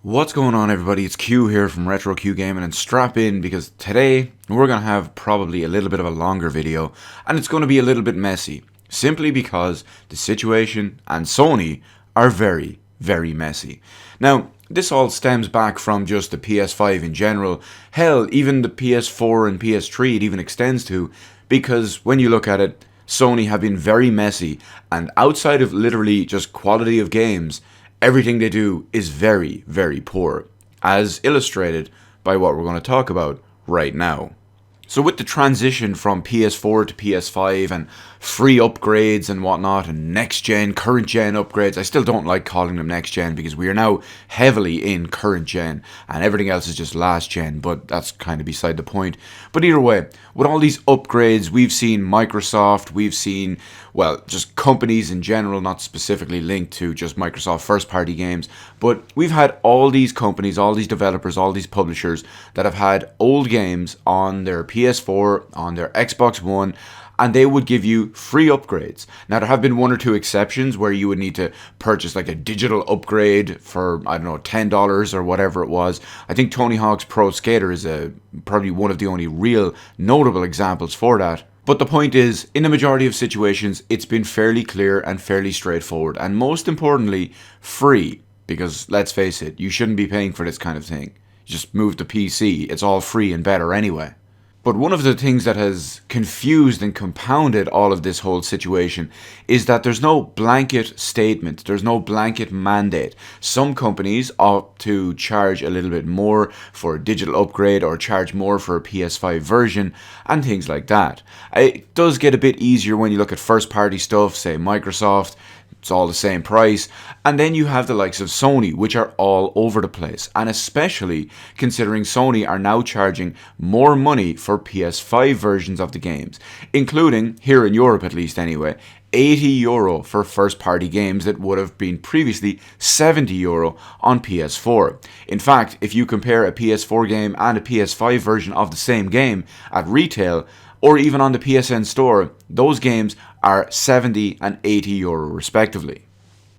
What's going on, everybody? It's Q here from Retro Q Gaming, and strap in because today we're going to have probably a little bit of a longer video, and it's going to be a little bit messy, simply because the situation and Sony are very, very messy. Now, this all stems back from just the PS5 in general. Hell, even the PS4 and PS3 it even extends to, because when you look at it, Sony have been very messy, and outside of literally just quality of games, everything they do is very, very poor, as illustrated by what we're going to talk about right now. So with the transition from PS4 to PS5 and free upgrades and whatnot and next gen, current gen upgrades, I still don't like calling them next gen because we are now heavily in current gen and everything else is just last gen, but that's kind of beside the point. But either way, with all these upgrades, we've seen Microsoft, we've seen, well, just companies in general, not specifically linked to just Microsoft first party games, but we've had all these companies, all these developers, all these publishers that have had old games on their PS4, on their Xbox One, and they would give you free upgrades. Now, there have been one or two exceptions where you would need to purchase like a digital upgrade for, I don't know, $10 or whatever it was. I think Tony Hawk's Pro Skater is probably one of the only real notable examples for that. But the point is, in the majority of situations, it's been fairly clear and fairly straightforward, and most importantly, free. Because let's face it, you shouldn't be paying for this kind of thing. Just move to PC, it's all free and better anyway. But one of the things that has confused and compounded all of this whole situation is that there's no blanket statement, there's no blanket mandate. Some companies opt to charge a little bit more for a digital upgrade or charge more for a PS5 version and things like that. It does get a bit easier when you look at first party stuff, say Microsoft. It's all the same price. And then you have the likes of Sony, which are all over the place. And especially considering Sony are now charging more money for PS5 versions of the games, including, here in Europe at least anyway, €80 for first party games that would have been previously €70 on PS4. In fact, if you compare a PS4 game and a PS5 version of the same game at retail, or even on the PSN store, those games are €70 and €80 respectively.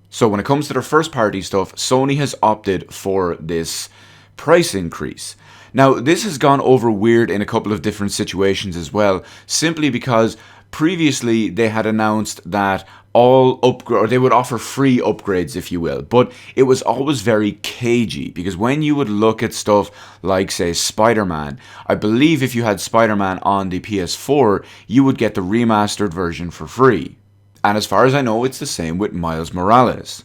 So when it comes to their first party stuff, Sony has opted for this price increase. Now, this has gone over weird in a couple of different situations as well, simply because previously they had announced that they would offer free upgrades, if you will, but it was always very cagey, because when you would look at stuff like, say, Spider-Man, I believe if you had Spider-Man on the PS4, you would get the remastered version for free. And as far as I know, it's the same with Miles Morales.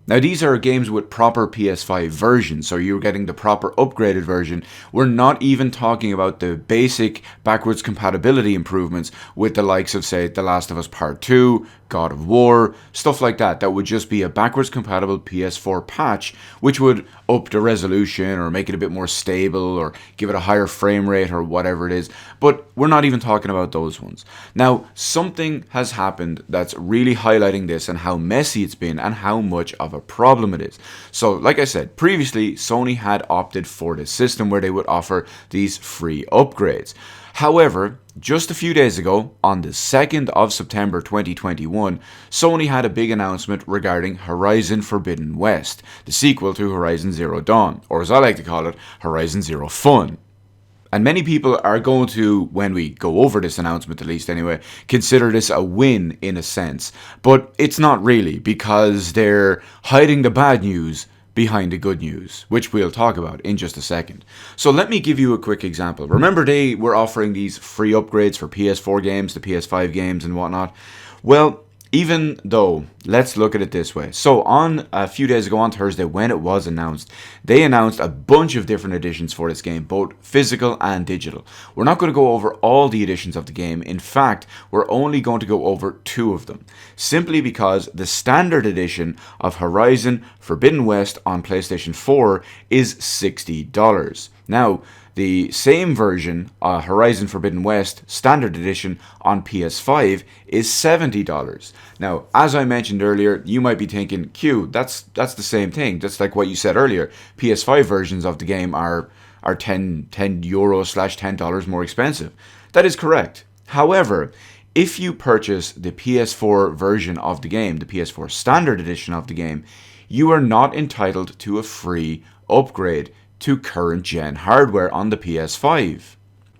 Now, these are games with proper PS5 versions, so you're getting the proper upgraded version. We're not even talking about the basic backwards compatibility improvements with the likes of, say, The Last of Us Part 2, God of War, stuff like that. That would just be a backwards compatible PS4 patch, which would up the resolution or make it a bit more stable or give it a higher frame rate or whatever it is. But we're not even talking about those ones. Now, something has happened that's really highlighting this and how messy it's been and how much of a problem it is. So, like I said, previously Sony had opted for this system where they would offer these free upgrades. However, just a few days ago, on the 2nd of September 2021, Sony had a big announcement regarding Horizon Forbidden West, the sequel to Horizon Zero Dawn, or as I like to call it, Horizon Zero Fun. And many people are going to, when we go over this announcement at least anyway, consider this a win in a sense. But it's not really, because they're hiding the bad news behind the good news, which we'll talk about in just a second. So let me give you a quick example. Remember they were offering these free upgrades for PS4 games, the PS5 games and whatnot? Well, even though, let's look at it this way. So on a few days ago on Thursday, when it was announced, they announced a bunch of different editions for this game, both physical and digital. We're not going to go over all the editions of the game. In fact, we're only going to go over two of them, simply because the standard edition of Horizon Forbidden West on PlayStation 4 is $60. Now, the same version, Horizon Forbidden West Standard Edition on PS5 is $70. Now, as I mentioned earlier, you might be thinking, Q, that's the same thing. That's like what you said earlier. PS5 versions of the game are €10/$10 more expensive. That is correct. However, if you purchase the PS4 version of the game, the PS4 Standard Edition of the game, you are not entitled to a free upgrade to current gen hardware on the PS5.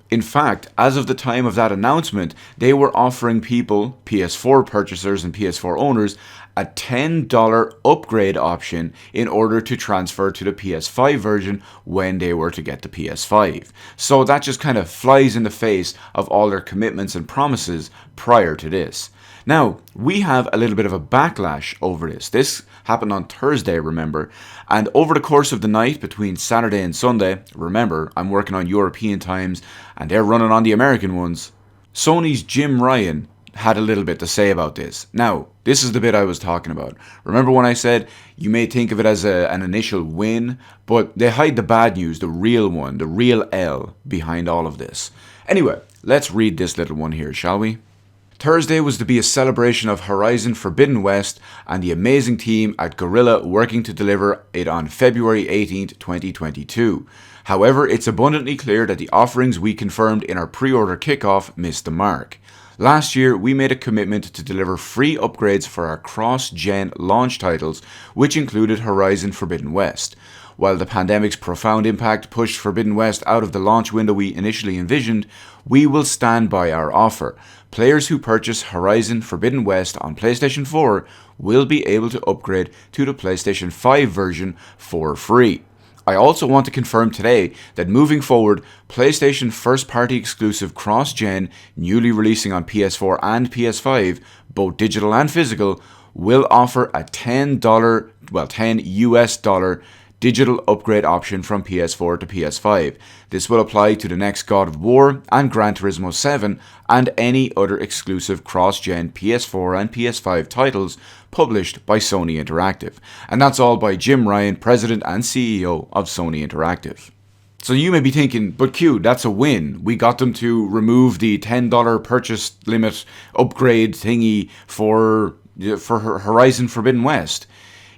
In fact, as of the time of that announcement, they were offering people, PS4 purchasers and PS4 owners, a $10 upgrade option in order to transfer to the PS5 version when they were to get the PS5. So that just kind of flies in the face of all their commitments and promises prior to this. Now, we have a little bit of a backlash over this. This happened on Thursday, remember, and over the course of the night between Saturday and Sunday, remember, I'm working on European times and they're running on the American ones, Sony's Jim Ryan had a little bit to say about this. Now, this is the bit I was talking about. Remember when I said you may think of it as an initial win, but they hide the bad news, the real one, the real L behind all of this. Anyway, let's read this little one here, shall we? Thursday was to be a celebration of Horizon Forbidden West and the amazing team at Guerrilla working to deliver it on February 18th, 2022. However, it's abundantly clear that the offerings we confirmed in our pre-order kickoff missed the mark. Last year, we made a commitment to deliver free upgrades for our cross-gen launch titles, which included Horizon Forbidden West. While the pandemic's profound impact pushed Forbidden West out of the launch window we initially envisioned, we will stand by our offer. Players who purchase Horizon Forbidden West on PlayStation 4 will be able to upgrade to the PlayStation 5 version for free. I also want to confirm today that moving forward, PlayStation first-party exclusive cross-gen, newly releasing on PS4 and PS5, both digital and physical, will offer a $10 US digital upgrade option from PS4 to PS5. This will apply to the next God of War and Gran Turismo 7 and any other exclusive cross-gen PS4 and PS5 titles published by Sony Interactive. And that's all by Jim Ryan, President and CEO of Sony Interactive. So you may be thinking, but Q, that's a win. We got them to remove the $10 purchase limit upgrade thingy for Horizon Forbidden West.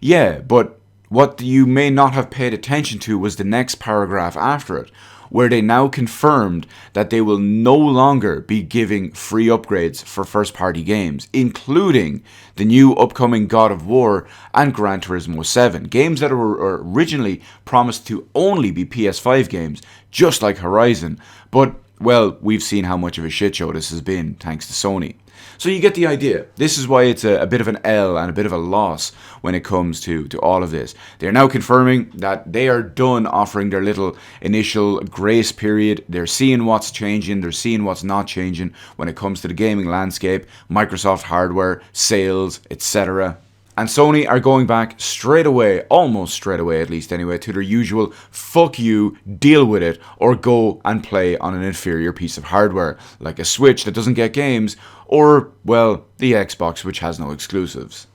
Yeah, but what you may not have paid attention to was the next paragraph after it, where they now confirmed that they will no longer be giving free upgrades for first-party games, including the new upcoming God of War and Gran Turismo 7, games that were originally promised to only be PS5 games, just like Horizon, but, well, we've seen how much of a shit show this has been, thanks to Sony. So you get the idea. This is why it's a bit of an L and a bit of a loss when it comes to all of this. They're now confirming that they are done offering their little initial grace period. They're seeing what's changing. They're seeing what's not changing when it comes to the gaming landscape, Microsoft hardware, sales, etc. And Sony are going back straight away, almost straight away at least anyway, to their usual fuck you, deal with it, or go and play on an inferior piece of hardware, like a Switch that doesn't get games, or, well, the Xbox which has no exclusives.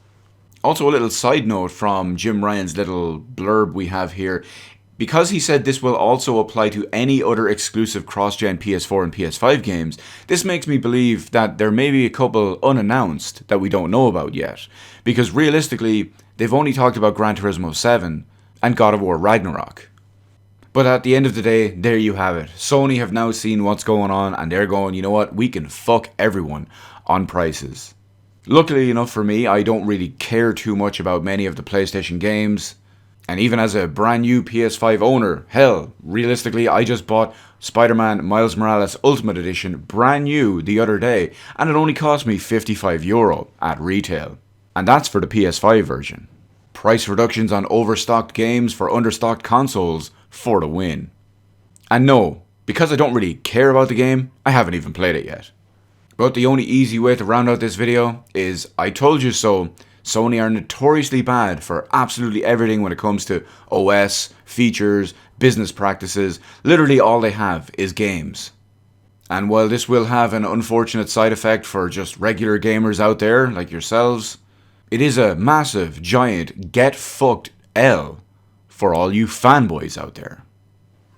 Also a little side note from Jim Ryan's little blurb we have here. Because he said this will also apply to any other exclusive cross-gen PS4 and PS5 games, this makes me believe that there may be a couple unannounced that we don't know about yet. Because realistically, they've only talked about Gran Turismo 7 and God of War Ragnarok. But at the end of the day, there you have it. Sony have now seen what's going on and they're going, you know what, we can fuck everyone on prices. Luckily enough for me, I don't really care too much about many of the PlayStation games. And even as a brand new PS5 owner, hell, realistically, I just bought Spider-Man Miles Morales Ultimate Edition brand new the other day, and it only cost me €55 at retail. And that's for the PS5 version. Price reductions on overstocked games for understocked consoles for the win. And no, because I don't really care about the game, I haven't even played it yet. But the only easy way to round out this video is I told you so. Sony are notoriously bad for absolutely everything when it comes to OS, features, business practices. Literally all they have is games. And while this will have an unfortunate side effect for just regular gamers out there like yourselves, it is a massive, giant, get fucked L for all you fanboys out there.